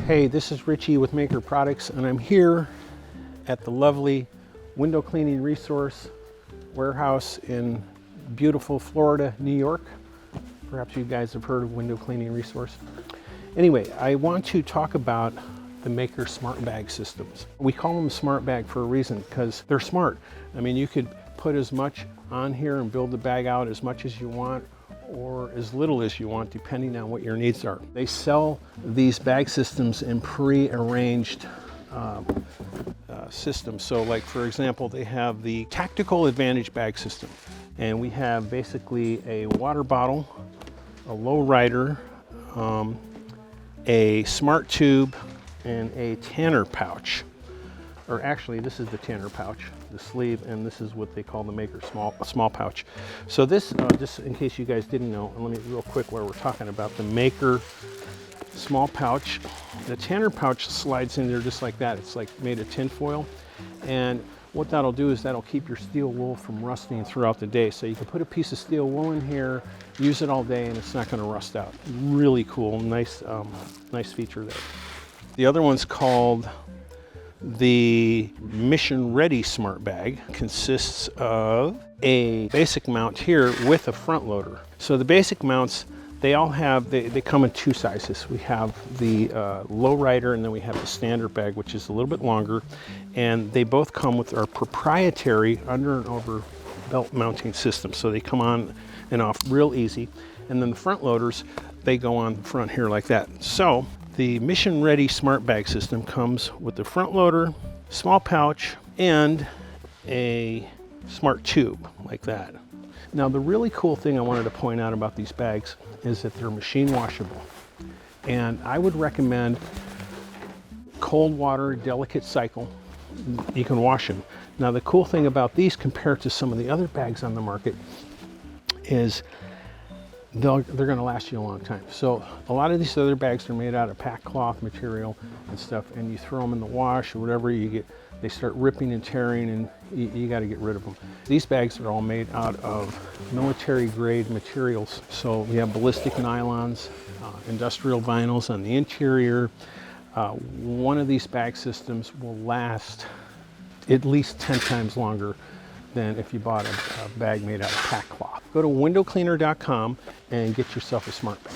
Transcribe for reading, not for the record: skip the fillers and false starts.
Hey, this is Richie with Maykker Products, and I'm here at the lovely window cleaning resource warehouse in beautiful Florida, New York. Perhaps you guys have heard of window cleaning resource. Anyway, I want to talk about the Maykker Smart Bag Systems. We call them Smart Bag for a reason, because they're smart. I mean, you could put as much on here and build the bag out as much as you want, or as little as you want, depending on what your needs are. They sell these bag systems in pre-arranged systems. So like, for example, they have the Tactical Advantage bag system. And we have basically a water bottle, a low rider, a smart tube, and a tanner pouch. Or actually, this is the tanner pouch, the sleeve, and this is what they call the Maykker small pouch. So this, just in case you guys didn't know, and let me real quick where we're talking about the Maykker small pouch. The tanner pouch slides in there just like that. It's like made of tin foil, and what that'll do is that'll keep your steel wool from rusting throughout the day. So you can put a piece of steel wool in here, use it all day, and it's not going to rust out. Really cool, nice, nice feature there. The other one's called the Mission Ready Smart Bag. Consists of a basic mount here with a front loader. So the basic mounts, they all have, they come in two sizes. We have the low rider, and then we have the standard bag, which is a little bit longer. And they both come with our proprietary under and over belt mounting system. So they come on and off real easy. And then the front loaders, they go on the front here like that. So the Mission Ready Smart Bag System comes with the front loader, small pouch, and a smart tube like that. Now, the really cool thing I wanted to point out about these bags is that they're machine washable. And I would recommend cold water, delicate cycle. You can wash them. Now, the cool thing about these compared to some of the other bags on the market is they're going to last you a long time. So a lot of these other bags are made out of pack cloth material and stuff, and you throw them in the wash or whatever, you get, they start ripping and tearing, and you got to get rid of them. These bags are all made out of military grade materials. So we have ballistic nylons, industrial vinyls on the interior. One of these bag systems will last at least 10 times longer than if you bought a bag made out of pack cloth. Go to windowcleaner.com and get yourself a smart bag.